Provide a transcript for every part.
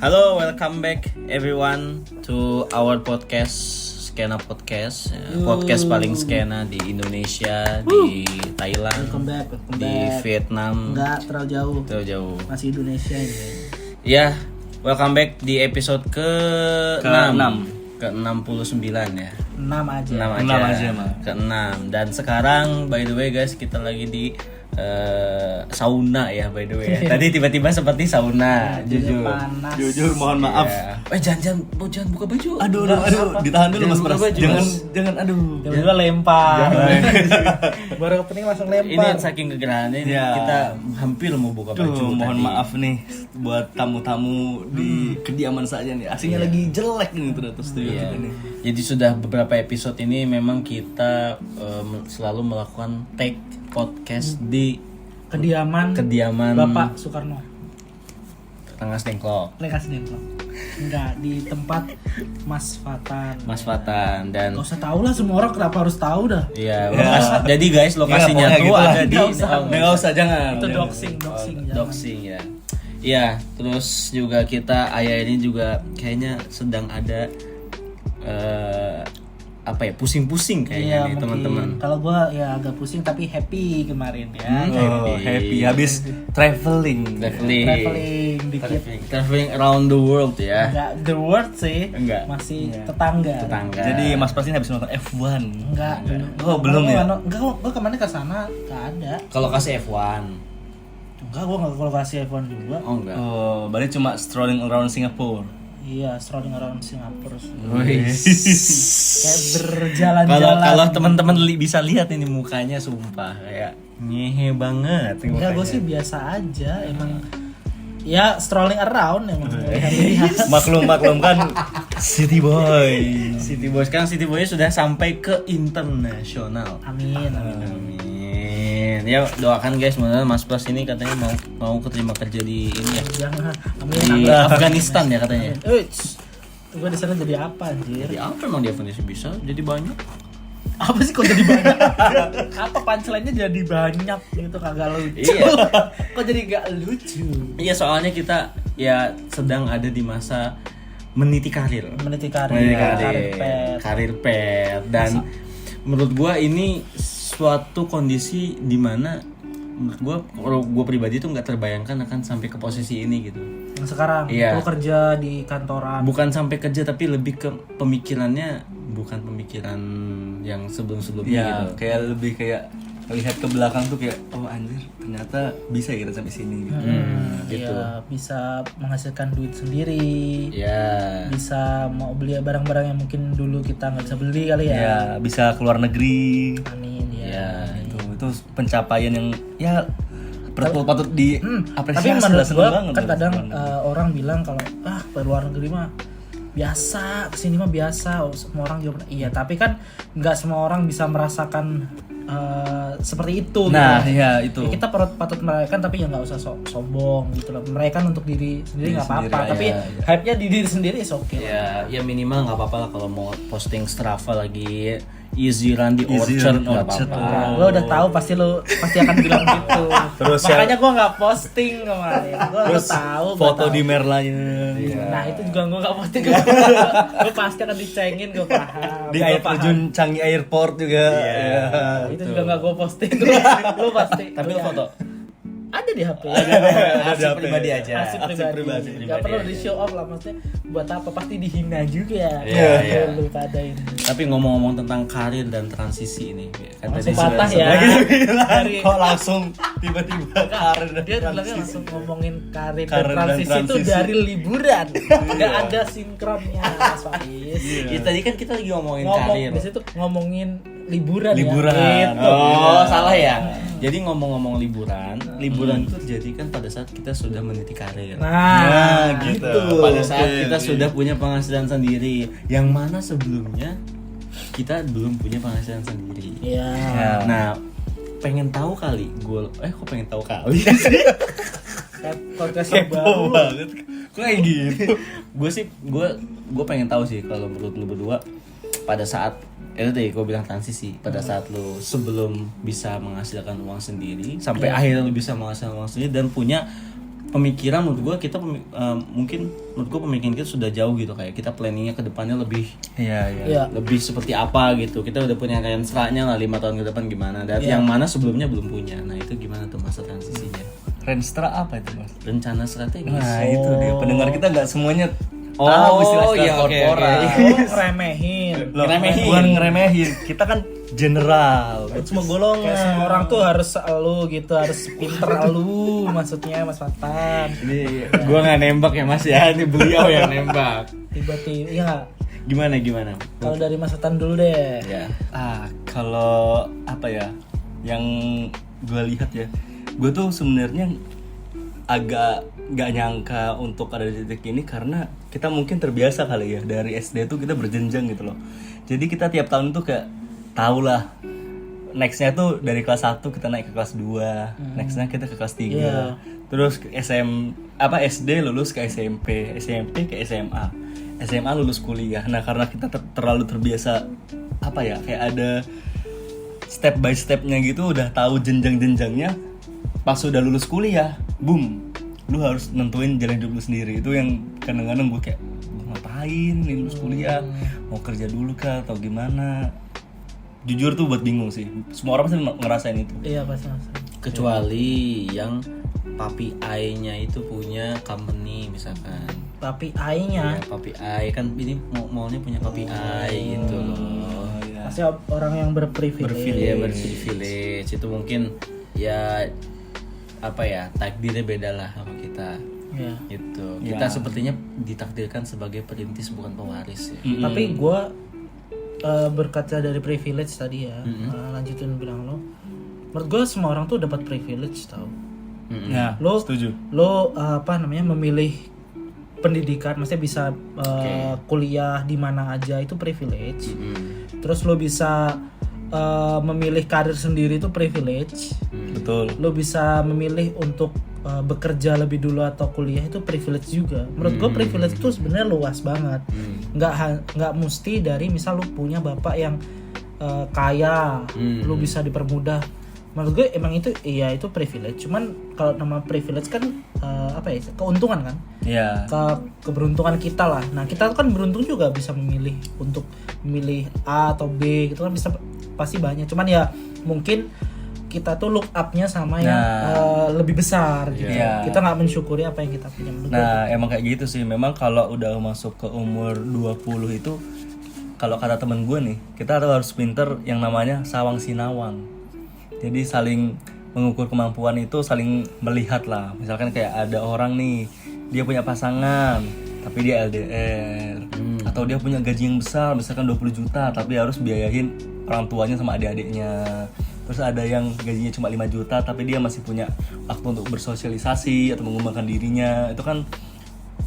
Halo, welcome back everyone to our podcast, Skena Podcast. Podcast paling skena di Indonesia, di Thailand, Welcome back. di Vietnam. Enggak terlalu jauh. Jauh. Masih Indonesia ini. Ya, welcome back di episode ke-6. Ke-69 ya. 6 aja. 6 aja, ke-6. Dan sekarang by the way guys, kita lagi di sauna ya by the way ya. Tadi tiba-tiba seperti sauna, jujur. Panas. Jujur mohon maaf. Ya. Jangan buka baju. Aduh, ditahan dulu Mas Pras. Jangan Tiba-tiba lempar. Baru opening langsung lempar. Ini saking kegerahannya ini Ya. kita hampir mau buka baju. Mohon tadi. maaf nih buat tamu-tamu di kediaman saja nih. Aslinya lagi jelek nih ternyata studio Iya. kita nih. Jadi sudah beberapa episode ini memang kita selalu melakukan take podcast di Kediaman kediaman Bapak Soekarno. Rengas Dengklok, Lekas Dengklok. Enggak, di tempat Mas Fatan. Mas Fatan dan Gak usah tahu lah, semua orang kenapa harus tahu dah. iya. Jadi guys lokasinya pokoknya tuh gitu lah. ada di Nggak usah. Nggak usah jangan. Itu Jangan. doxing jangan. doxing ya. Iya, terus juga kita ayah ini juga kayaknya sedang ada pusing-pusing kayaknya nih mungkin. teman-teman. Kalau gua ya agak pusing tapi happy kemarin ya. Oh, happy habis traveling. Traveling dikit. Traveling around the world ya. Enggak the world sih. Enggak. Masih tetangga. Jadi Mas Pras ini habis nonton F1. Enggak. Oh, belum ya? Enggak, gua kemarin ke sana enggak ada. Kalau kasih F1. Enggak, gua enggak ke lokasi F1 juga. Oh enggak. Oh, berarti cuma strolling around Singapore. Iya, strolling around Singapura. Wih. Kayak berjalan-jalan. Kalau teman-teman bisa lihat ini mukanya sumpah kayak ngehe banget. Enggak, gua sih biasa aja, emang ya strolling around emang lihat-lihat. Maklum kan City Boy. City Boy sekarang City Boy sudah sampai ke internasional. Amin. Amin. Ya doakan guys, mudah-mudahan Mas Pras ini katanya mau keterima kerja di ini ya. Jangan. Di Amin. Afghanistan ya katanya. Gua di sana jadi apa anjir? Jadi apa emang di Afghanistan bisa jadi banyak? Apa sih kok jadi banyak? Apa punchline-nya jadi banyak gitu kagak lucu. Iya. Kok jadi gak lucu? Iya soalnya kita ya sedang ada di masa meniti karir. Meniti karir pet. Karir pet dan menurut gua ini suatu kondisi di mana menurut gua kalau gua pribadi tuh nggak terbayangkan akan sampai ke posisi ini gitu. Yang sekarang Iya. lu kerja di kantoran. Bukan sampai kerja tapi lebih ke pemikirannya bukan pemikiran yang sebelum-sebelumnya Ya, gitu. kayak lebih kayak lihat ke belakang tuh kayak oh anjir ternyata bisa ya kita sampai sini gitu. Gitu. Iya, bisa menghasilkan duit sendiri. Ya. Bisa mau beli barang-barang yang mungkin dulu kita nggak bisa beli kali ya. Ya, bisa keluar negeri. Amin ya. Ya. Itu pencapaian yang ya patut Tapi diapresiasi menurut lah, seneng gua banget kan lah. kadang orang bilang kalau ke luar negeri mah biasa, kesini mah biasa, semua orang juga iya, tapi kan nggak semua orang bisa merasakan seperti itu. Nah, gitu. iya itu. Ya, kita patut merayakan tapi ya nggak usah sombong gitu loh. Merayakan untuk diri sendiri nggak apa-apa, sendiri, tapi ya. hype-nya di diri sendiri is oke. Ya minimal nggak apa-apa lah kalau mau posting Strava lagi easy run di Easy Orchard run nggak Orchard. apa-apa. Lo udah tahu pasti akan bilang gitu. Terus makanya gua nggak posting kemarin. Gua Terus tahu. foto di Merlanya. Nah itu juga gue gak posting. Gue pasti akan dicengin, gue paham. Di Gua air paham. terjun Changi Airport juga. Iya. Itu juga gak gue posting. Gue pasti. Tapi lu foto Ada di HP. arsip pribadi aja. Arsip pribadi. Gak perlu di show off lah, maksudnya buat apa, pasti dihina juga. Iya, iya. Lu pada ini. Tapi ngomong-ngomong tentang karir dan transisi ini, kan Langsung tadi patah sudah- ya. Dari kok langsung tiba-tiba karir dan Dia bilangnya transisi. langsung ngomongin karir dan Karir dan transisi itu transisi. dari liburan. Gak ada sinkronnya, Mas Faiz. Ya, tadi kan kita lagi ngomongin Ngomong karir. di situ ngomongin liburan. Liburan. Ya. Gitu. Oh, salah ya. Jadi ngomong-ngomong liburan itu terjadi kan pada saat kita sudah meniti karir. Nah, gitu. Pada saat Oke, kita oke. sudah punya penghasilan sendiri, yang mana sebelumnya kita belum punya penghasilan sendiri. Iya. Ya. Nah, pengen tahu kali kok pengen tahu kali Podcast Kepo baru. banget. Kok kayak gitu? gue pengen tahu sih kalau menurut lu berdua pada saat itu tadi gue bilang transisi pada saat lu sebelum bisa menghasilkan uang sendiri sampai akhirnya lu bisa menghasilkan uang sendiri dan punya pemikiran menurut gua kita mungkin menurut gua pemikiran kita sudah jauh gitu, kayak kita planningnya ke depannya lebih Iya. Iya. lebih seperti apa gitu. Kita udah punya kayak seranya lah 5 tahun ke depan gimana. Dan yang mana sebelumnya belum punya. Nah, itu gimana tuh masa transisinya? Renstra apa itu Mas? Rencana strategis. Nah itu dia, pendengar kita nggak semuanya Oh, tahu istilah-istilah iya, oke, korporat. oke. Oh, remehin. Loh, Ngeremehin. bukan ngeremehin, kita kan general, buat semua golongan. Kayak semua orang tuh harus elu gitu, harus pinter elu maksudnya Mas Fatan. Ini gua nggak nembak ya Mas ya, ini beliau yang nembak. Tiba-tiba ya nggak? Gimana? Kalau dari Mas Fatan dulu deh. Ya. Kalau apa ya, yang gue lihat ya, gue tuh sebenarnya agak nggak nyangka untuk ada di titik ini karena kita mungkin terbiasa kali ya dari SD tuh kita berjenjang gitu loh. Jadi kita tiap tahun tuh kayak tahu lah nextnya tuh dari kelas 1 kita naik ke kelas 2, nextnya kita ke kelas 3. Iya. Terus ke SD lulus ke SMP ke SMA. SMA lulus kuliah. Nah, karena kita terlalu terbiasa apa ya, kayak ada step by stepnya gitu, udah tahu jenjang-jenjangnya. Pas udah lulus kuliah, boom, lu harus nentuin jalan hidup lu sendiri. Itu yang kadang-kadang gue kayak, gue ngapain nih lulus kuliah, mau kerja dulu kah atau gimana. Jujur tuh buat bingung sih. Semua orang pasti ngerasain itu. Iya Mas. Kecuali yang papi I-nya itu punya company misalkan. Papi I-nya. Ya, papi I kan ini maunya punya papi I gitu loh. Pasti orang yang berprivilege. Iya, berprivilege itu mungkin ya apa ya, takdirnya beda lah sama kita. Iya. Gitu. Kita sepertinya ditakdirkan sebagai perintis bukan pewaris ya. Tapi gue berkaca dari privilege tadi ya, lanjutin bilang lo. Menurut gue semua orang tuh dapat privilege tau. Nah, setuju. Lo memilih pendidikan, maksudnya bisa kuliah di mana aja itu privilege. Terus lo bisa memilih karir sendiri itu privilege. Betul. Lo bisa memilih untuk bekerja lebih dulu atau kuliah itu privilege juga. Menurut gue privilege itu sebenarnya luas banget. Nggak mesti dari misal lo punya bapak yang kaya, lo bisa dipermudah. Menurut gue emang itu iya itu privilege. Cuman kalau nama privilege kan keuntungan kan? Iya. Keberuntungan kita lah. Nah kita kan beruntung juga bisa memilih untuk memilih A atau B gitu kan, bisa pasti banyak. Cuman ya mungkin kita tuh look up-nya sama yang lebih besar gitu. Iya. Kita nggak mensyukuri apa yang kita punya. Nah, emang kayak gitu sih. Memang kalau udah masuk ke umur 20 itu, kalau kata temen gue nih, kita tuh harus pinter yang namanya sawang sinawang. Jadi saling mengukur kemampuan itu, saling melihat lah. Misalkan kayak ada orang nih, dia punya pasangan tapi dia LDR, atau dia punya gaji yang besar misalkan 20 juta tapi harus biayain orang tuanya sama adik-adiknya. Terus ada yang gajinya cuma 5 juta tapi dia masih punya waktu untuk bersosialisasi atau mengembangkan dirinya. Itu kan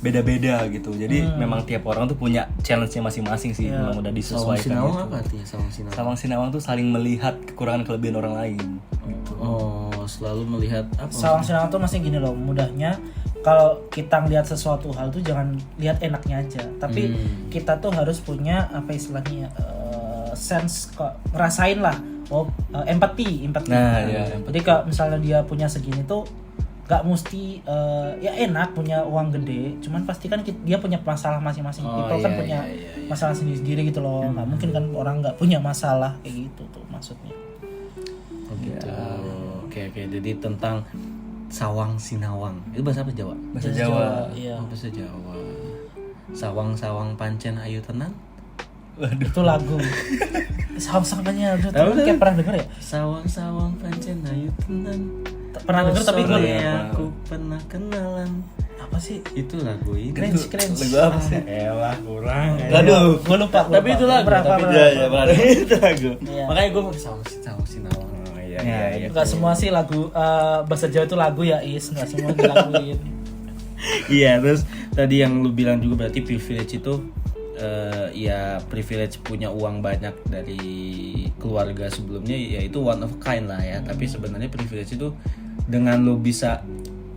beda-beda gitu. Jadi memang tiap orang tuh punya challenge-nya masing-masing sih. Memang udah disesuaikan. Sawang sinawang gitu. apa artinya sawang sinawang? Sawang sinawang tuh saling melihat kekurangan kelebihan orang lain gitu. Oh, selalu melihat apa? Sawang sinawang tuh masih gini loh, mudahnya kalau kita ngelihat sesuatu hal tuh jangan lihat enaknya aja, tapi kita tuh harus punya apa istilahnya sense kok ngerasain lah, empati. Nah, ya, Jadi kalau misalnya dia punya segini tuh gak mesti ya enak punya uang gede, cuman pasti kan dia punya masalah masing-masing. People kan punya masalah sendiri-sendiri gitu loh. Nggak mungkin kan orang nggak punya masalah kayak gitu tuh maksudnya. Oh gitu. Oke. Jadi tentang sawang sinawang. Itu bahasa apa Jawa? Bahasa Jawa. Iya. Oh, bahasa Jawa. Sawang-sawang pancen ayu tenan. Waduh. Itu lagu. Sawang-sawangnya tuh kayak pernah denger ya? Sawang-sawang pancen ayu tenan. Pernah denger tapi gue aku pernah kenalan. apa sih? Itu lagu ini. Cringe. Lagu apa sih? Elah kurang. Aduh, Gue lupa. Tapi itu lagu. Berapa? Itu lagu. Iya. Makanya gue mau sawang sinawang. Oh, iya. Enggak semua sih lagu bahasa Jawa itu lagu ya Is, enggak semua dilaguin. Iya, terus tadi yang lu bilang juga berarti privilege itu ya privilege punya uang banyak dari keluarga sebelumnya, ya itu one of a kind lah ya. Tapi sebenarnya privilege itu dengan lu bisa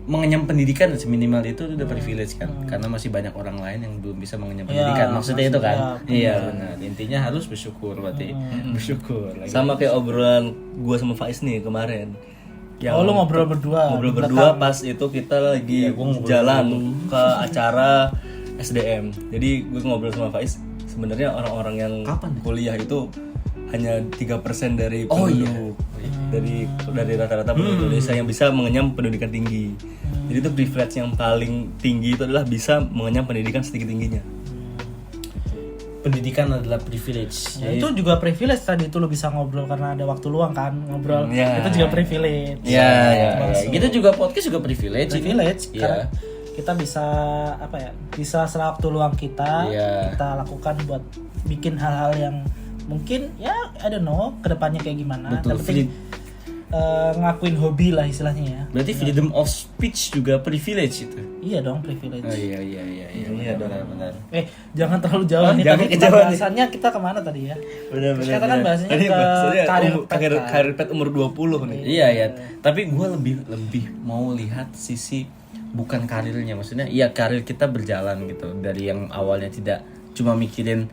mengenyam pendidikan seminimal itu udah privilege kan, karena masih banyak orang lain yang belum bisa mengenyam pendidikan. Maksudnya itu kan? Iya benar. Intinya harus bersyukur berarti. Bersyukur. Sama kayak obrolan gua sama Faiz nih kemarin. Yang lu ngobrol berdua. Ngobrol di berdua belakang. pas itu kita lagi jalan ke acara SDM. Jadi gue ngobrol sama Faiz, sebenarnya orang-orang yang kuliah itu hanya 3% dari penduduk. Dari rata-rata penduduk Indonesia yang bisa mengenyam pendidikan tinggi. Jadi itu privilege yang paling tinggi itu adalah bisa mengenyam pendidikan setinggi-tingginya. Pendidikan adalah privilege. Ya, itu juga privilege tadi itu lu bisa ngobrol karena ada waktu luang kan ngobrol. Itu juga privilege. Ya. Kita juga podcast juga privilege. Privilege Iya. karena kita bisa apa ya? Bisa sewaktu luang kita kita lakukan buat bikin hal-hal yang mungkin ya I don't know kedepannya kayak gimana. Betul. Yang penting ngakuin hobi lah istilahnya ya. Berarti freedom of speech juga privilege itu. Iya dong privilege. Iya benar. Jangan terlalu jauh nih. jangan Tadi kejauhan nih. bahasannya kita kemana tadi ya? Benar. Kita kan bahasanya Tadi ke bahasanya karir karir pet umur 20 nih. Iya. Tapi gue lebih mau lihat sisi bukan karirnya, maksudnya iya karir kita berjalan gitu dari yang awalnya tidak cuma mikirin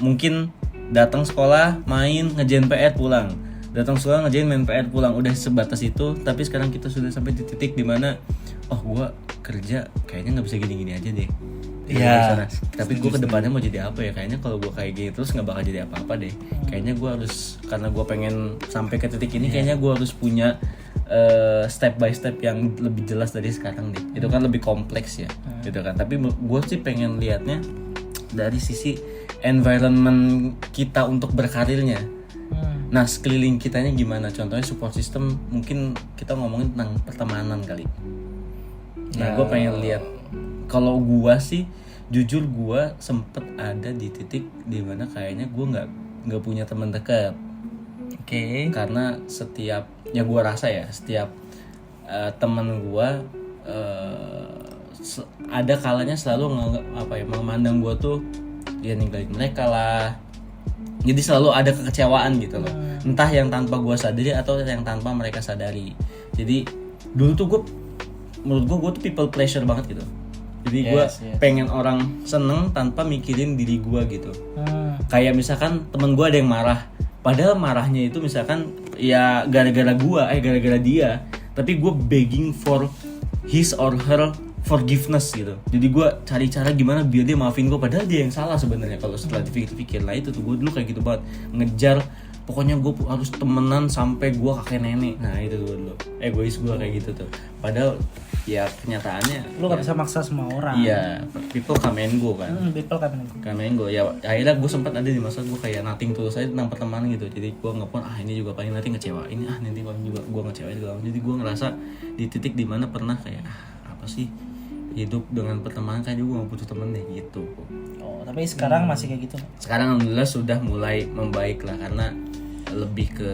mungkin datang sekolah main ngerjain PR pulang, datang sekolah ngerjain main PR pulang, udah sebatas itu. Tapi sekarang kita sudah sampai di titik dimana gue kerja kayaknya nggak bisa gini-gini aja deh. Iya. Tapi gue kedepannya mau jadi apa ya? Kayaknya kalau gue kayak gini terus nggak bakal jadi apa-apa deh. Kayaknya gue harus, karena gue pengen sampai ke titik ini, kayaknya gue harus punya step by step yang lebih jelas dari sekarang deh. Itu kan lebih kompleks ya, gitu kan. Tapi gue sih pengen lihatnya dari sisi environment kita untuk berkarirnya. Nah, sekeliling kitanya gimana? Contohnya support system, mungkin kita ngomongin tentang pertemanan kali. Nah, gue pengen lihat. Kalau gue sih, jujur gue sempet ada di titik dimana kayaknya gue nggak punya teman dekat. Oke. Karena setiap, ya gue rasa ya, setiap teman gue ada kalanya selalu memandang gue tuh dia ninggalin mereka lah. Jadi selalu ada kekecewaan gitu loh. Entah yang tanpa gue sadari atau yang tanpa mereka sadari. Jadi dulu tuh menurut gue tuh people pleasure banget gitu. Jadi gue pengen orang seneng tanpa mikirin diri gue gitu. Kayak misalkan temen gue ada yang marah, padahal marahnya itu misalkan ya gara-gara dia, tapi gue begging for his or her forgiveness gitu. Jadi gue cari cara gimana biar dia maafin gue, padahal dia yang salah sebenarnya kalau setelah dipikir-pikir. Lah itu tuh gue dulu kayak gitu banget, ngejar pokoknya gue harus temenan sampai gue kakek nenek. Nah itu tuh dulu egois gue kayak gitu tuh. Padahal ya kenyataannya lu nggak bisa maksa semua orang. Iya, people come and go kan. People come and go. Ya akhirnya gue sempat ada di masa gue kayak nothing tulus aja tentang pertemanan gitu. Jadi gue ngepon ini juga paling nanti ngecewain, nanti paling juga gue ngecewain segala. Jadi gue ngerasa di titik dimana pernah kayak apa sih hidup dengan pertemanan, kayak gue gak butuh temen deh gitu. Oh, tapi sekarang masih kayak gitu? Sekarang alhamdulillah sudah mulai membaik lah, karena lebih ke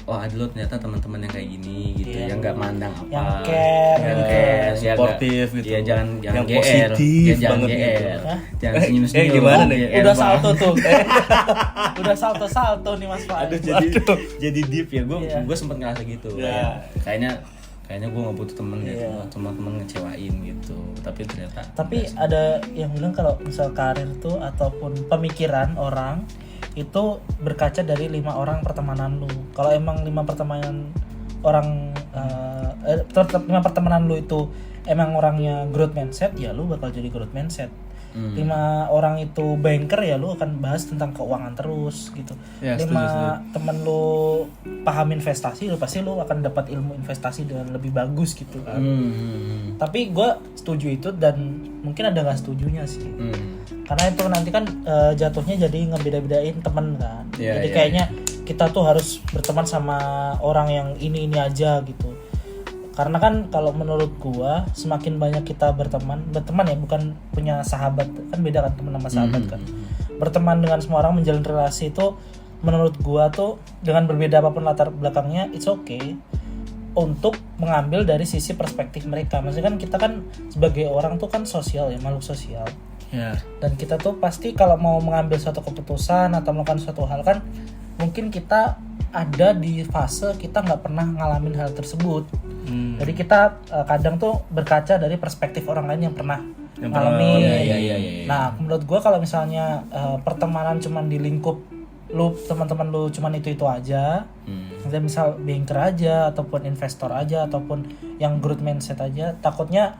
ada lo ternyata teman-teman yang kayak gini gitu, yang nggak mandang apa, yang care, ya, sportif gitu, ya jangan yang GR, positif ya, jangan banget GR, gitu. jangan senyum-senyum. Gimana nih? Udah salto tuh, udah salto nih Mas Pak. Aduh, jadi deep ya, gue sempat ngerasa gitu. Kayaknya gue nggak butuh temen gitu, teman-teman ngecewain gitu. Tapi ternyata. Tapi ada yang bilang kalau misal karir tuh ataupun pemikiran orang itu berkaca dari 5 orang pertemanan lu. Kalau emang 5 pertemanan orang 5 pertemanan lu itu emang orangnya growth mindset, ya lu bakal jadi growth mindset. 5 orang itu banker, ya lu akan bahas tentang keuangan terus gitu. 5 temen lu paham investasi, lu pasti lu akan dapat ilmu investasi dengan lebih bagus gitu kan. Tapi gue setuju itu, dan mungkin ada nggak setujunya sih. Karena itu nanti kan jatuhnya jadi ngebeda-bedain temen kan. Jadi kayaknya kita tuh harus berteman sama orang yang ini aja gitu. Karena kan kalau menurut gua semakin banyak kita berteman ya, bukan punya sahabat, kan beda kan teman sama sahabat kan. Berteman dengan semua orang, menjalin relasi itu menurut gua tuh dengan berbeda apapun latar belakangnya, it's okay untuk mengambil dari sisi perspektif mereka. Maksudnya kan kita kan sebagai orang tuh kan sosial ya, makhluk sosial. Dan kita tuh pasti kalau mau mengambil suatu keputusan atau melakukan suatu hal kan, mungkin kita ada di fase kita nggak pernah ngalamin hal tersebut. Jadi kita kadang tuh berkaca dari perspektif orang lain yang pernah ngalamin. Nah, menurut gue kalau misalnya pertemanan cuman di lingkup lu, teman-teman lu cuman itu aja, maksudnya misal banker aja ataupun investor aja ataupun yang growth mindset aja, takutnya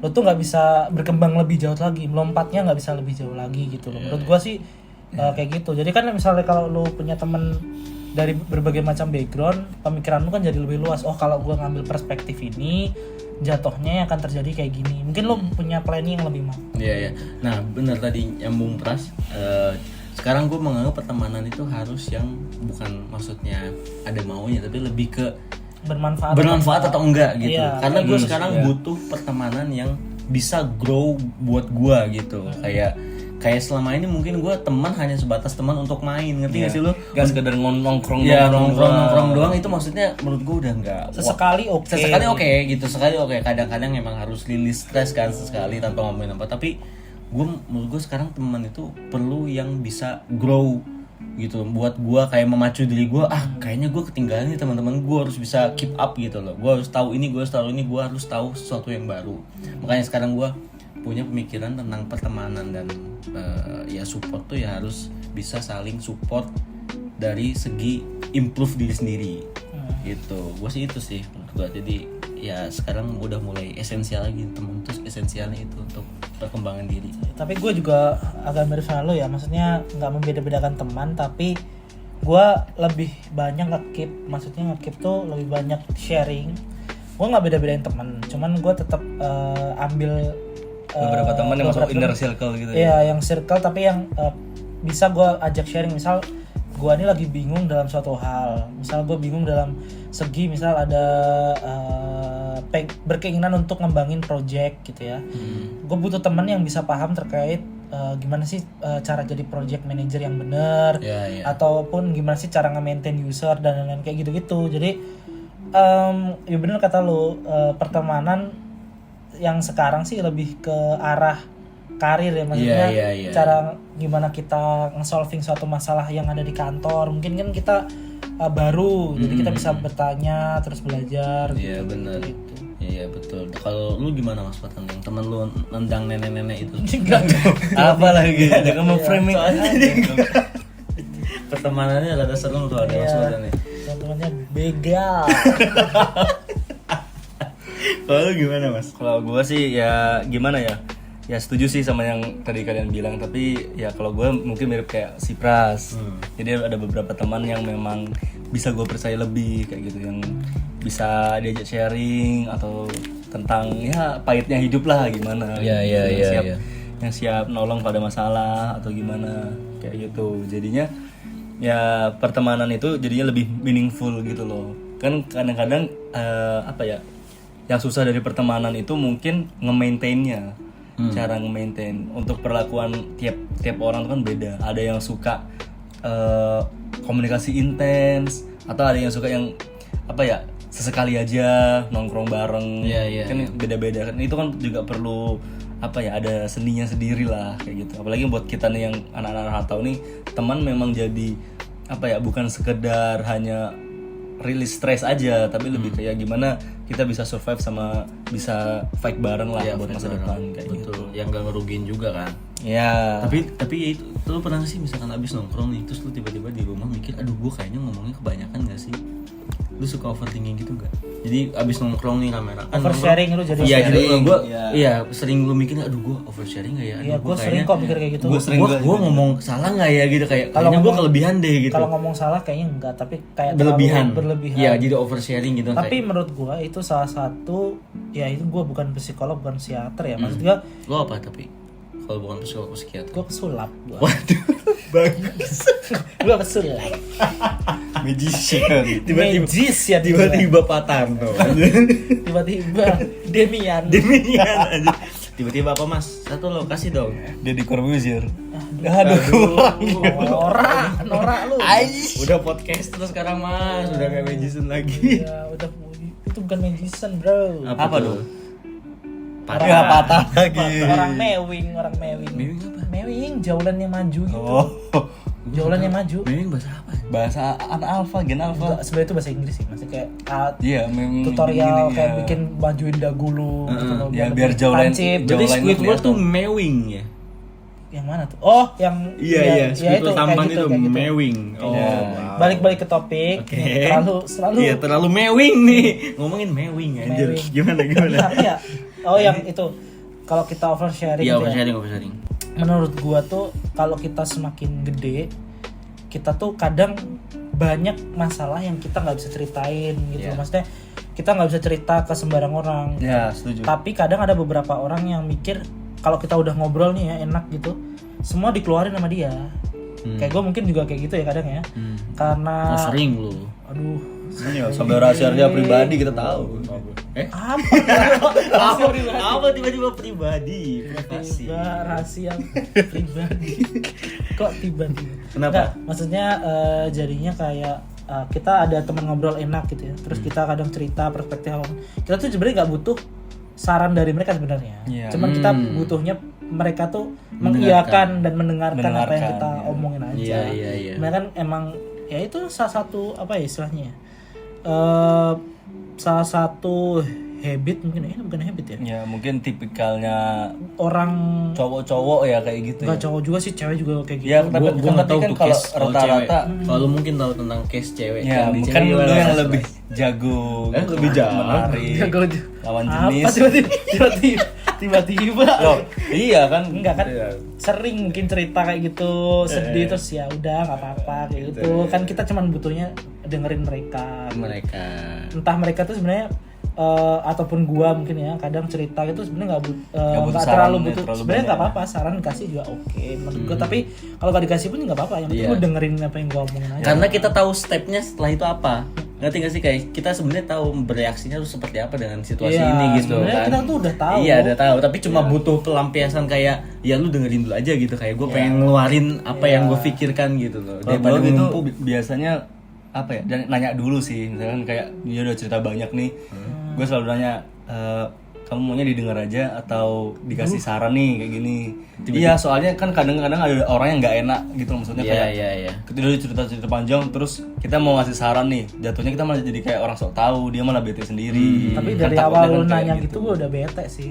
lo tuh nggak bisa berkembang lebih jauh lagi, melompatnya nggak bisa lebih jauh lagi gitu loh. Menurut gua sih kayak gitu. Jadi kan misalnya kalau lo punya temen dari berbagai macam background, pemikiran lu kan jadi lebih luas. Oh kalau gua ngambil perspektif ini, jatuhnya akan terjadi kayak gini. Mungkin lo punya planning yang lebih matang. Iya. Nah benar tadi nyambung Pras. Sekarang gue menganggap pertemanan itu harus yang bukan maksudnya ada maunya, tapi lebih ke bermanfaat atau enggak gitu. Iya, Karena gue sekarang butuh pertemanan yang bisa grow buat gue gitu. Kayak selama ini mungkin gue teman hanya sebatas teman untuk main, ngerti gak sih lu? Gak sekedar nongkrong Doang itu maksudnya menurut gue udah enggak. Sesekali oke gitu, sekali oke. Kadang-kadang emang harus rilis stres kan sesekali tanpa ngomongin apa. Tapi menurut gue sekarang teman itu perlu yang bisa grow gitu, buat gue kayak memacu diri gue, kayaknya gue ketinggalan nih teman-teman, gue harus bisa keep up gitu loh, gue harus tahu ini, gue harus tahu sesuatu yang baru. Makanya sekarang gue punya pemikiran tentang pertemanan dan ya support tuh ya harus bisa saling support dari segi improve diri sendiri gitu. Gue sih itu sih menurut gue. Jadi ya sekarang udah mulai esensial lagi temen, terus esensialnya itu untuk perkembangan diri. Tapi gue juga agak mirip sama lo ya, maksudnya nggak membeda-bedakan teman, tapi gue lebih banyak nge-keep tuh lebih banyak sharing. Gue nggak beda-bedain teman, cuman gue tetap ambil beberapa teman yang masuk inner circle gitu. Iya, yang circle tapi yang bisa gue ajak sharing. Misal gue ini lagi bingung dalam suatu hal, misal gue bingung dalam segi misal ada berkeinginan untuk ngembangin project gitu ya. Gue butuh teman yang bisa paham terkait gimana sih cara jadi project manager yang benar, ataupun gimana sih cara nge-maintain user dan lain-lain kayak gitu-gitu. Jadi ya benar kata lo, pertemanan yang sekarang sih lebih ke arah karir ya, maksudnya cara gimana kita nge-solving suatu masalah yang ada di kantor. Mungkin kan kita baru, jadi kita bisa bertanya terus belajar. Iya gitu. Benar. Gitu. Iya betul. Kalau lu gimana Mas Patan, yang teman lu nendang nenek-nenek itu? Apa lagi? Jangan mau framing aja. Pertemanannya ada seru tuh, ada maksudnya nih. Teman-temannya begal. Kalau lu gimana Mas? Kalau gue sih ya gimana ya? Ya setuju sih sama yang tadi kalian bilang, tapi ya kalau gue mungkin mirip kayak si Pras. Jadi ada beberapa teman yang memang bisa gue percaya lebih kayak gitu, yang bisa diajak sharing atau tentang ya pahitnya hidup lah gimana. Yang siap nolong pada masalah atau gimana kayak gitu. Jadinya ya pertemanan itu jadinya lebih meaningful gitu loh. Kan kadang-kadang apa ya? Yang susah dari pertemanan itu mungkin nge-maintainnya. Cara nge-maintain untuk perlakuan tiap orang tuh kan beda. Ada yang suka komunikasi intens, atau ada yang suka yang apa ya, sesekali aja nongkrong bareng. Kan beda-beda kan. Itu kan juga perlu apa ya, ada seninya sendiri lah kayak gitu. Apalagi buat kita nih yang anak-anak rantau nih, teman memang jadi apa ya, bukan sekedar hanya rilis stres aja, tapi lebih kayak gimana kita bisa survive sama bisa fight bareng lah buat masa depan kayak gitu. Yang gak ngerugiin juga kan. Ya. Tapi ya itu, lu pernah gak sih misalkan abis nongkrong nih, terus lu tiba-tiba di rumah mikir, aduh gue kayaknya ngomongnya kebanyakan gak sih? Lu suka overthinking gitu gak? Jadi abis nongkrong nih rame-rame kan oversharing lu jadi. Iya, jadi gue sering lu mikir, aduh gue oversharing gak ya? Iya, gue sering kok mikir kayak gitu. Gue ngomong salah gak ya gitu, kayaknya gue kelebihan deh gitu. Kalau ngomong salah kayaknya enggak, tapi kayak berlebihan. Iya, Iya, jadi oversharing gitu. Tapi menurut gue itu salah satu, ya itu gue bukan psikolog, bukan psikiater ya. Maksud gue, lu apa tapi? Kalau bukan psikolog, psikiater. Gue pesulap. Waduh, bagus. Gue pesulap. Magician. Tiba-tiba Patarno. Tiba-tiba Demian aja. Tiba-tiba apa Mas? Satu lokasi dong. Deddy Corbuzier. Aduh. Norak lu. Udah podcast terus sekarang Mas, udah kayak magician lagi. Ya, udah itu bukan magician, Bro. Apa dong? Patah lagi. Orang mewing. Mewing apa? Mewing jaulan yang maju gitu. Oh. Jaulan yang maju. Mewing bahasa apa? Bahasa anak alfa, gen alfa. Sebenarnya itu bahasa Inggris sih, masih kayak gini, tutorial kayak bikin majuin dagu lu gitu loh. Ya biar jauh lain. Berarti Squidward tuh mewing ya. yang mana tuh? Oh, yang Iya, spiritual tambahan kayak itu kayak gitu. mewing. Oh, Iya. wow. Balik ke topik. Oke. Selalu Iya, terlalu mewing nih. Ngomongin mewing anjir. Mewing. Gimana? Iya. Oh, yang itu. Kalau kita oversharing Iya, gitu ya. oversharing. Menurut gua tuh kalau kita semakin gede, kita tuh kadang banyak masalah yang kita nggak bisa ceritain gitu. Iya. Maksudnya kita nggak bisa cerita ke sembarang orang. Ya, setuju. Tapi kadang ada beberapa orang yang mikir kalau kita udah ngobrol nih ya enak gitu, semua dikeluarin sama dia. Kayak gue mungkin juga kayak gitu ya kadang ya. Karena Sering lu. aduh, Iya, sampai rahasia pribadi kita tahu. Apa tiba-tiba pribadi? Privasi. tiba rahasia pribadi. Kok tiba-tiba? Kenapa? Nggak, maksudnya jadinya kayak kita ada teman ngobrol enak gitu ya. Terus kita kadang cerita perspektif orang. Kita tuh sebenarnya nggak butuh saran dari mereka sebenarnya. Iya. Cuman kita butuhnya mereka tuh mengiyakan dan mendengarkan apa yang kita Mendengarkan, omongin aja. Iya. Mereka kan emang ya itu salah satu apa ya istilahnya ya? Salah satu habit mungkin ya, bukan habit ya. Ya, mungkin tipikalnya Orang cowok-cowok ya kayak gitu. nggak cowok juga sih, cewek juga kayak gitu. Ya, tapi Gua nggak tahu kan tuh kalau case kalau rata-rata cewek. Kalau lu mungkin tahu tentang case cewek. ya, Yang di bukan cewek lu gimana? yang lebih jago lebih jago. menari lawan jenis. Apa tiba-tiba Loh, iya kan? enggak kan Iya. sering mungkin cerita kayak gitu sedih terus ya udah nggak apa-apa kayak gitu kan kita cuman butuhnya dengerin mereka Mereka. entah mereka tuh sebenarnya ataupun gua mungkin ya kadang cerita itu sebenarnya butuh nggak saran terlalu ya, butuh terlalu sebenarnya nggak banyak. apa-apa saran kasih juga oke menurut gua tapi kalau nggak dikasih pun nggak apa-apa yang penting Iya. lu dengerin apa yang gua omongin aja Karena kita tahu stepnya setelah itu apa. Ngerti gak sih kayak kita sebenarnya tahu bereaksinya tuh seperti apa dengan situasi Iya, ini gitu sebenarnya kan. kita tuh udah tahu. Iya, udah tahu, tapi cuma butuh pelampiasan kayak ya lu dengerin dulu aja gitu kayak gue pengen ngeluarin apa yang gue pikirkan gitu loh. Kalau Daripada gue gitu ngumpul. biasanya apa ya? Dan nanya dulu sih, misalkan kayak dia udah cerita banyak nih, gue selalu nanya, kamu maunya didengar aja atau dikasih saran nih kayak gini? Iya, soalnya kan kadang-kadang ada orang yang nggak enak gitu loh, maksudnya kayak Iya. ketika dia cerita-cerita panjang, terus kita mau ngasih saran nih, jatuhnya kita malah jadi kayak orang sok tahu, dia malah bete sendiri. tapi Kan dari takutnya awal kan lu kayak nanya gitu gua udah bete sih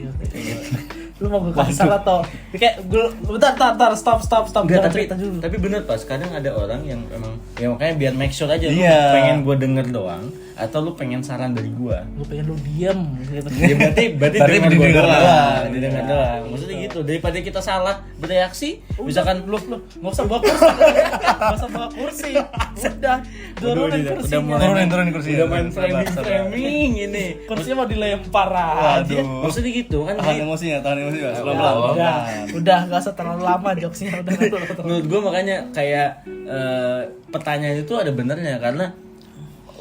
lu mau gue kasih saran atau kayak gue bentar stop Enggak, jangan tapi cerita dulu tapi bener pas kadang ada orang yang emang ya makanya biar make sure aja lu Iya. pengen gue denger doang atau lu pengen saran dari gue. gue pengen lu diem gitu. Ya berarti Berarti denger gua didengar doang. didengar doang. Maksudnya gitu, daripada kita salah bereaksi, misalkan lu nggak usah bawa kursi nggak usah bawa kursi udah turunin kursinya Turunin kursinya. Udah main Sabar. framing ini. kursinya mau dilempar aja Waduh. Maksudnya gitu kan Tahan di- emosinya, Oh, pelan-pelan. udah nggak usah terlalu lama jokesnya udah menurut gue makanya kayak pertanyaan itu ada benernya karena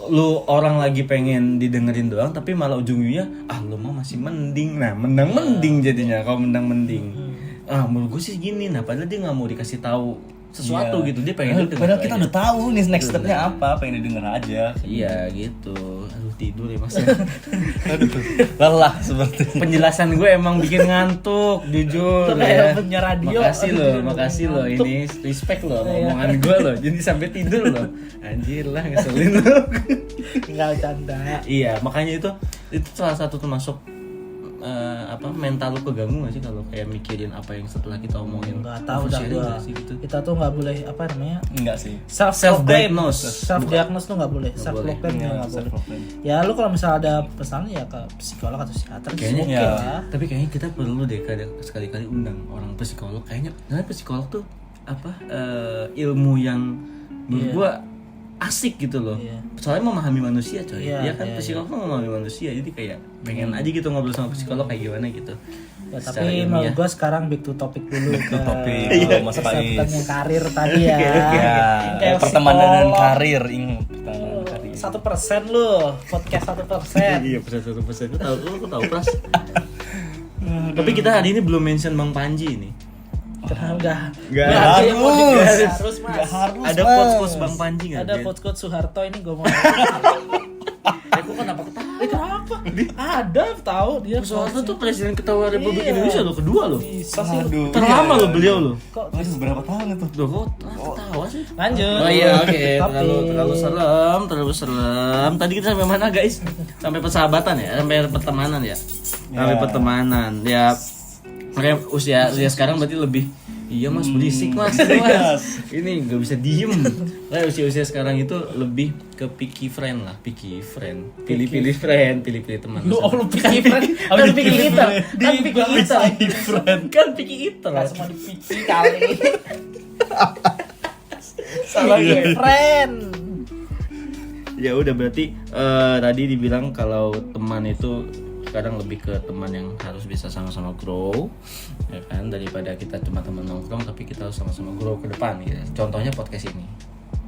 lu orang lagi pengen didengerin doang tapi malah ujung-ujungnya lu mah masih mending mending jadinya kalau mending menurut gue sih gini padahal dia nggak mau dikasih tahu sesuatu Iya. gitu dia pengen denger Padahal kita aja. udah tahu nih next stepnya apa, pengen didengar aja. Iya gitu tidur ya mas Aduh, lelah seperti. penjelasan gue emang bikin ngantuk jujur ya Kayak punya radio. makasih loh ini respect loh omongan gue loh jadi sampai tidur loh anjir lah ngeselin lo tinggal canda iya makanya itu salah satu termasuk mental lu keganggu gak sih kalau kayak mikirin apa yang setelah kita omongin nggak tahu dah Oversharing gua nggak sih gitu kita tuh nggak boleh apa namanya Enggak sih. Self-diagnose. self diagnose tuh nggak boleh self proclaim Iya, nggak boleh self-proclaim. ya lu kalau misalnya ada pesan ya ke psikolog atau psikiater Kayaknya oke ya. lah tapi kayaknya kita perlu deh sekali-kali undang orang psikolog kayaknya karena psikolog tuh ilmu yang menurut gua asik gitu loh Iya. soalnya memahami manusia coy Iya, ya kan iya, psikolog tuh memahami manusia jadi kayak pengen aja gitu ngobrol sama psikolog kayak gimana gitu ya, Secara tapi ilmiah. menurut gue sekarang back to topic dulu ke topik. Iya. Mas Pais. tentang karir tadi ya Ya, Kayak pertemanan dan psikolog. karir, ingat pertemanan dan karir. 1% lu podcast 1% iya persen lu tahu pras tapi kita hari ini belum mention Bang Panji nih karena udah Nggak berarti yang mau harus. dibahas. Harus mas ada quotes Bang Panji nggak ada Dia- quotes Soeharto ini gue mau kok kenapa ketawa kenapa ada tahu dia Soeharto tuh presiden ketawa Republik Iya. Indonesia lo kedua lo bisa sih lu. Aduh. terlama lo beliau lo kok Waduh, berapa tahun itu? Loh kok ketawa sih lanjut Oh iya oke Topik. terlalu serem. Tadi kita sampai mana guys? Sampai persahabatan ya, sampai pertemanan ya. Sampai pertemanan. Ya makanya usia sekarang berarti lebih Iya mas, berisik mas, ini nggak bisa diem. Nah, usia sekarang itu lebih ke picky friend lah, pilih-pilih friend, pilih-pilih teman. Lu picky friend, kan picky eater, kan picky eater. Nggak semua di-picky kali. Salah friend. Ya udah berarti tadi dibilang kalau teman itu sekarang lebih ke teman yang harus bisa sama-sama grow, ya kan, daripada kita cuma teman nongkrong tapi kita harus sama-sama grow ke depan gitu. Contohnya podcast ini.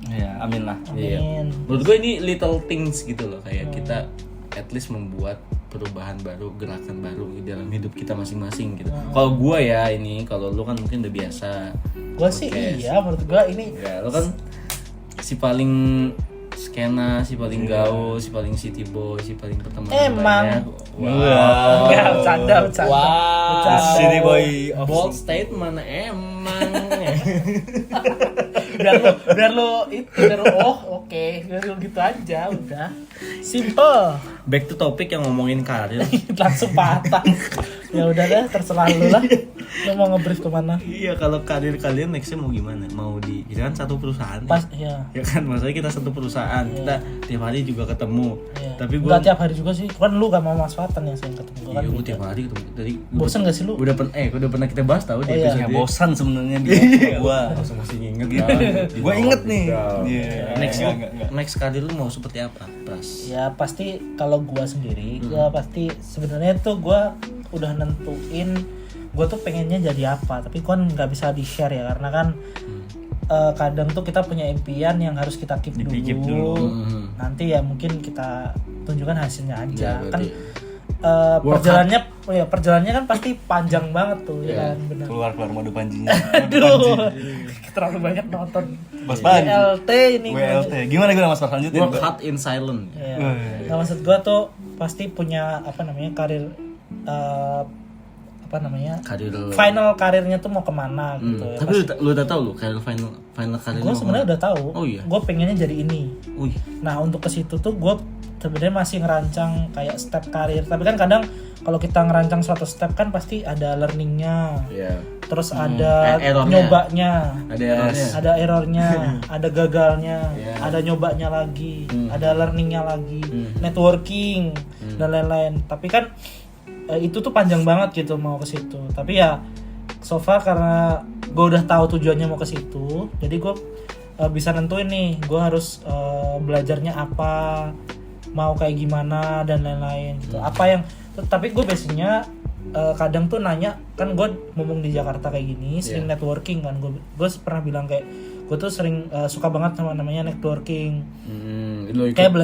Ya, amin lah. Iya. Menurut gue ini little things gitu loh, kayak kita at least membuat perubahan baru, gerakan baru di dalam hidup kita masing-masing gitu. Kalau gue ya ini, kalau lu kan mungkin udah biasa. Gue sih iya, menurut gue ini. Ya, lu kan si paling skena, si paling gaul, si paling city boy, si paling pertemanan Emang. banyak. Wow. Ya, bercanda. City boy of Bold statement emang. biar lu oke, biar lu gitu aja udah. Simple. Back to topic yang ngomongin karir. Langsung patah. Ya udah deh, terserah lu lah. Lu mau nge-brief kemana? Iya, kalau karir kalian nextnya mau gimana? Mau di kita kan satu perusahaan. Pas ya. Ya kan, maksudnya kita satu perusahaan. Kita tiap hari juga ketemu. Iya. Tapi gue nggak tiap hari juga sih. Kan lu gak mau Mas Fatan yang sering ketemu. Kan iya, gue beda. tiap hari ketemu. Dari Bosan gak sih lu? udah pernah kita bahas tahu di Oh, iya. episode Ya bosan sebenarnya dia gua. Langsung masih inget Gua inget nih. Iya. Next karir lu mau seperti apa, Pras? Ya pasti kalau gua sendiri, gua pasti sebenarnya tuh gua udah nentuin gua tuh pengennya jadi apa, tapi kan nggak bisa di share ya karena kan kadang tuh kita punya impian yang harus kita keep Dipikir dulu. dulu. Nanti ya mungkin kita tunjukkan hasilnya aja. Ya, Kan berarti- perjalanannya kan pasti panjang banget tuh ya kan, benar. Keluar madu pancinya. Aduh, terlalu banyak nonton Mas Pan. WLT ini. WLT. Gimana Mas Far lanjutin? Work hard in silent. Ya. Nah, maksud gua tuh pasti punya karir Karir final karirnya tuh mau kemana gitu ya. Tapi lu udah tahu lu karir final karir Gue sebenarnya udah tahu. Oh iya. Gue pengennya jadi ini. Wih. Nah untuk ke situ tuh gue sebenarnya masih ngerancang kayak step karir. Tapi kan kadang kalau kita ngerancang suatu step kan pasti ada learningnya, Iya. terus ada Errornya. nyobanya, Ada errornya. ada errornya, ada gagalnya, Iya. ada nyobanya lagi, ada learningnya lagi, networking dan lain-lain. Tapi kan itu tuh panjang banget gitu mau ke situ. Tapi ya so far karena gue udah tahu tujuannya mau ke situ, jadi gue bisa nentuin nih gue harus belajarnya apa, mau kayak gimana dan lain-lain gitu. Apa yang tapi gue biasanya kadang tuh nanya, kan gue ngomong di Jakarta kayak gini sering networking kan, gue pernah bilang kayak gue tuh sering suka banget sama namanya networking. Kayak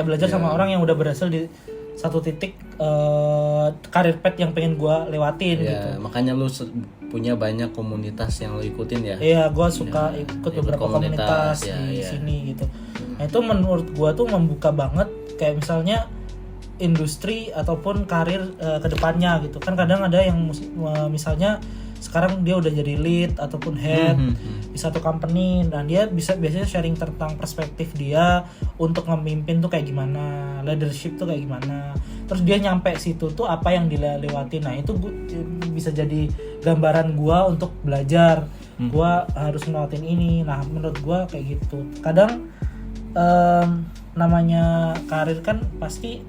belajar sama orang yang udah berhasil di satu titik karir path yang pengen gue lewatin gitu. Makanya lu punya banyak komunitas yang lu ikutin ya. Iya, gue suka ikut beberapa komunitas di sini gitu. Nah itu menurut gue tuh membuka banget kayak misalnya industri ataupun karir kedepannya gitu. Kan kadang ada yang misalnya sekarang dia udah jadi lead ataupun head di satu company, dan dia biasanya sharing tentang perspektif dia untuk ngemimpin tuh kayak gimana, leadership tuh kayak gimana, terus dia nyampe situ tuh apa yang dilewati. Nah itu bisa jadi gambaran gua untuk belajar, gua harus ngelewatin ini. Nah menurut gua kayak gitu. Kadang namanya karir kan pasti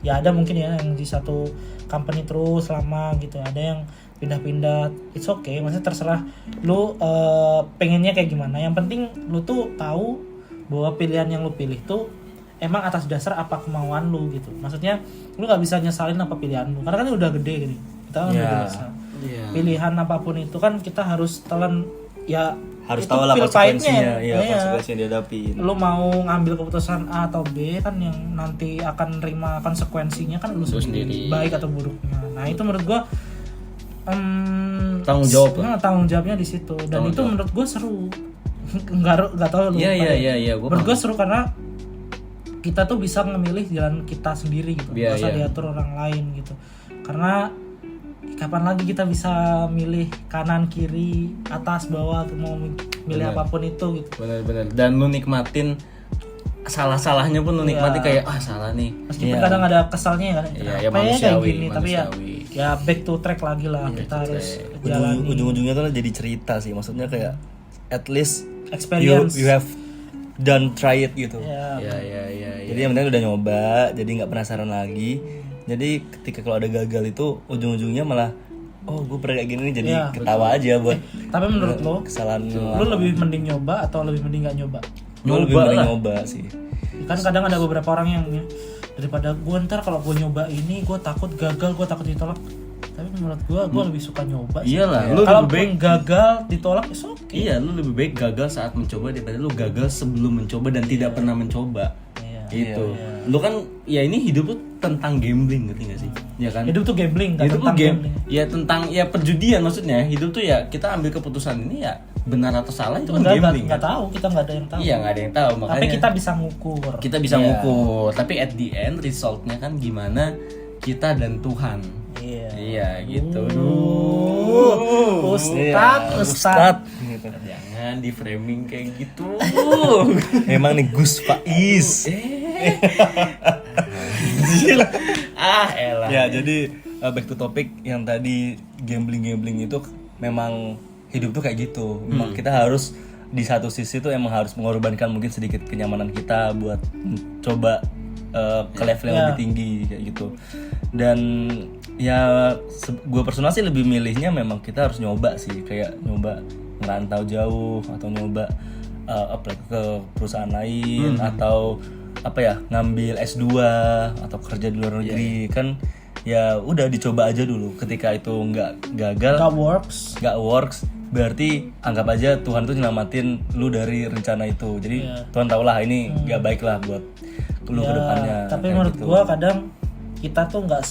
ya ada mungkin ya yang di satu company terus lama gitu, ada yang pindah-pindah, it's okay, maksudnya terserah lu pengennya kayak gimana. Yang penting lu tuh tahu bahwa pilihan yang lu pilih tuh emang atas dasar apa kemauan lu gitu. Maksudnya lu nggak bisa nyesalin apa pilihan lu, karena kan udah gede gitu, kita kan udah dewasa. Pilihan apapun itu kan kita harus telan ya, harus itu tahu lah pil konsekuensinya, pahitnya. konsekuensi yang dihadapi. Lu mau ngambil keputusan A atau B kan yang nanti akan nerima konsekuensinya kan lu sendiri, baik atau buruknya. Nah itu menurut gua tanggung jawab lah. Tanggung jawabnya di situ, dan itu menurut gua seru. Nggak tahu lu. Iya, Menurut gua seru karena kita tuh bisa memilih jalan kita sendiri gitu, nggak usah diatur orang lain gitu. Karena kapan lagi kita bisa milih kanan kiri atas bawah, mau milih apapun itu gitu. Benar. Dan lu nikmatin salah-salahnya pun lu nikmati kayak salah nih. Meskipun kadang ada kesalnya ya kan. Iya, Apa ya kayak gini, tapi ya manusiawi. ya back to track lagi lah, kita harus jalani Ujung-ujungnya tuh jadi cerita sih, maksudnya kayak at least experience. you have done try it gitu. Ya, Ya. Jadi yang penting udah nyoba, jadi nggak penasaran lagi. Jadi ketika kalau ada gagal itu ujung-ujungnya malah oh gue pernah kayak gini nih, jadi Iya, ketawa aja buat tapi menurut lo kesalahan lu lebih mending nyoba atau lebih mending gak nyoba? gue lebih mending nyoba sih. Kan kadang ada beberapa orang yang daripada gue ntar kalau gue nyoba ini gue takut gagal, gue takut ditolak. Tapi menurut gue lebih suka nyoba sih. Iyalah, lu Kalau lebih baik gagal ditolak itu oke. Iya, lu lebih baik gagal saat mencoba daripada lu gagal sebelum mencoba dan tidak pernah mencoba. Iya. Gitu. Lu kan ya ini hidup tuh tentang gambling, ngerti gak sih? Ya kan? Hidup tuh gambling, kan Hidup tuh tentang game. gambling. Ya tentang ya perjudian maksudnya. Hidup tuh ya kita ambil keputusan ini ya benar atau salah itu kan gambling. Nggak tahu, kita nggak ada yang tahu. Iya, nggak ada yang tahu makanya. Tapi kita bisa ngukur. kita bisa ngukur, tapi at the end resultnya kan gimana kita dan Tuhan. Iya. Iya gitu. Ustad. Gitu. Jangan di framing kayak gitu. Emang nih Gus Faiz. Elah. Ya jadi back to topic yang tadi gambling itu memang hidup tuh kayak gitu. Memang kita harus di satu sisi tuh emang harus mengorbankan mungkin sedikit kenyamanan kita buat coba ke level yang lebih tinggi kayak gitu. Dan ya gue personal sih lebih milihnya memang kita harus nyoba sih, kayak nyoba ngerantau jauh atau nyoba apply ke perusahaan lain atau apa ya ngambil S2 atau kerja di luar negeri kan ya udah dicoba aja dulu. Ketika itu nggak gagal, nggak works berarti anggap aja Tuhan tuh nyelamatin lu dari rencana itu. Jadi Tuhan tahulah ini nggak baik lah buat lu ke depannya. Tapi kayak menurut gitu. gua kadang kita tuh nggak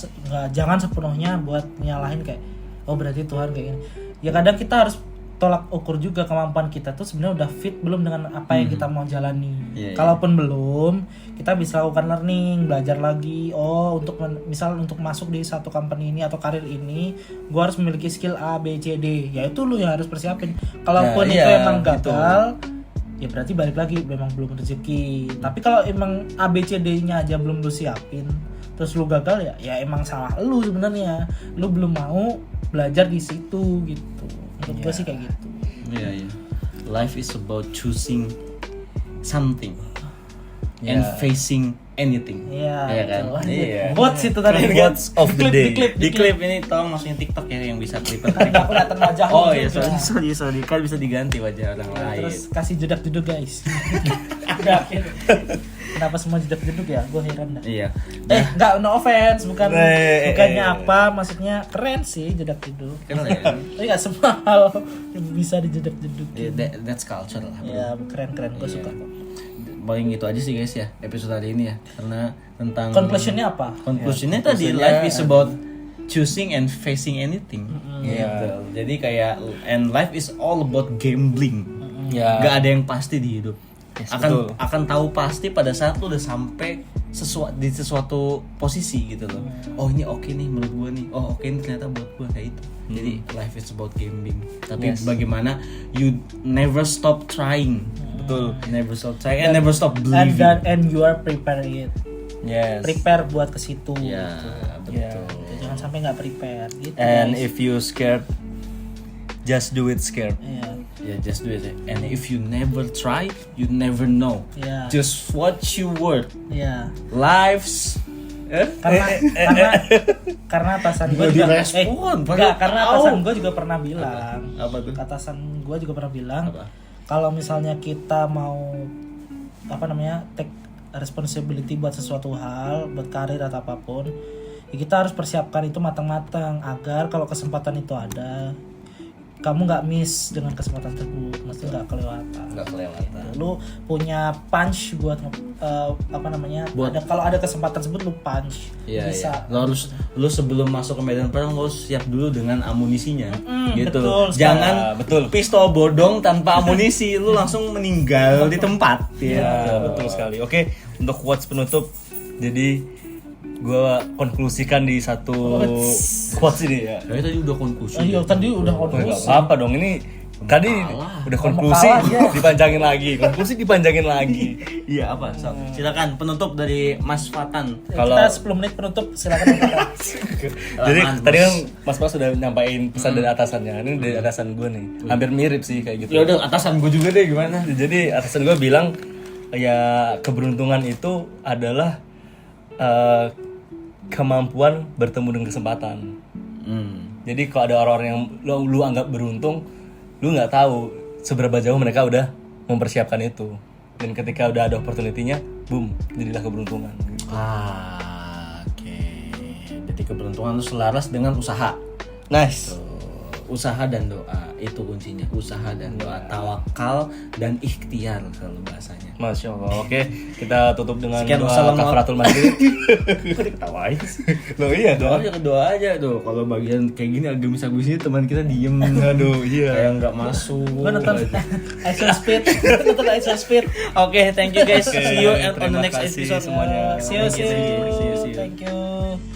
jangan sepenuhnya buat nyalahin kayak oh berarti Tuhan kayak gini. Ya kadang kita harus tolak ukur juga kemampuan kita tuh sebenarnya udah fit belum dengan apa yang kita mau jalani. Kalaupun belum, kita bisa lakukan learning, belajar lagi. Oh, misal untuk masuk di satu company ini atau karir ini, gua harus memiliki skill A, B, C, D. Ya itu lu yang harus persiapin. Kalaupun itu emang gagal, ya berarti balik lagi memang belum rezeki. Tapi kalau emang A, B, C, D-nya aja belum lu siapin, terus lu gagal ya emang salah lu sebenarnya. Lu belum mau belajar di situ gitu. Menurut gue sih kayak gitu. Iya. Life is about choosing something and facing anything. Iya kan? Iya. Quotes itu tadi. Quotes of the day. Di klip ini tolong masukin TikTok ya yang bisa klip. Nggak kelihatan wajah. Oh iya, sorry. Kan bisa diganti wajah orang lain. Terus kasih jedak-jeduk guys. Kenapa semua jedak-jeduk ya? Gue heran dah. Iya. Enggak, no offense, bukannya apa, maksudnya keren sih jedak-jeduk. Keren. Tapi enggak semua hal bisa dijedak-jeduk. That's culture lah. Ya, keren-keren, gue suka kok. Paling itu aja sih guys ya episode hari ini ya, karena tentang Conclusionnya apa? Conclusionnya tadi life is about choosing and facing anything. Gitu. Jadi kayak and life is all about gambling. Gak ada yang pasti di hidup. Akan tahu pasti pada saat lu udah sampai di sesuatu posisi gitu loh. Oh ini oke nih menurut gue nih. Oh oke ini ternyata buat gue kayak itu. Jadi life is about gambling. Tapi bagaimana you never stop trying. Betul. Never stop trying and never stop believing. And you are preparing it. Yes. Prepare buat ke situ. Ya, betul. Jangan sampai nggak prepare gitu. And if you scared, just do it scared. Yeah, just do it. And if you never try, you never know. Yeah. Just what you worth. Yeah. Lives. Karena atasan gue Nggak juga direspon, karena atasan gue juga pernah bilang. Apa tuh? Atasan gue juga pernah bilang Apa? kalau misalnya kita mau take responsibility buat sesuatu hal, buat karir atau apapun, ya kita harus persiapkan itu matang-matang agar kalau kesempatan itu ada, kamu nggak miss dengan kesempatan tersebut, mesti nggak kelewatan. Lu punya punch buat kalau ada kesempatan tersebut lu punch. Iya, bisa. Iya. Lu sebelum masuk ke medan perang lu siap dulu dengan amunisinya. Gitu. Betul, Jangan pistol bodong tanpa amunisi, lu langsung meninggal di tempat. Ya, betul sekali. Oke, untuk quotes penutup. Jadi gue konklusikan di satu quotes ini ya. Tadi udah konklusi. Tadi udah Nggak apa-apa dong, ini Tadi udah konklusi dipanjangin lagi. Iya apa? So, silakan penutup dari Mas Fatan. Kalau- Kita 10 menit penutup, silakan. Jadi tadi kan Mas sudah nyampain pesan dari atasannya. Ini dari atasan gue nih. Hampir mirip sih kayak gitu. Ya udah atasan gue juga deh gimana? Jadi atasan gue bilang ya keberuntungan itu adalah kemampuan bertemu dengan kesempatan. Jadi kalau ada orang-orang yang lu anggap beruntung, lu nggak tahu seberapa jauh mereka udah mempersiapkan itu. Dan ketika udah ada opportunity-nya, boom, jadilah keberuntungan. Oke. Jadi keberuntungan itu selaras dengan usaha. Nice. Usaha dan doa itu kuncinya. Usaha dan doa, tawakal dan ikhtiar kalau bahasanya. Masya Allah. Oke, kita tutup dengan Sekian, doa wassalamualaikum. kafaratul majlis. Kok diketawain? Loh iya Doa dong. aja doa aja tuh. Kalau bagian kayak gini agamis-agamis ini teman kita diem. Aduh, iya. Kayak nggak masuk. Gue nonton Ice on Speed. Nonton Ice on Speed. Oke, thank you guys. See you on the terima next kasih episode semuanya. See you. Thank you. Thank you.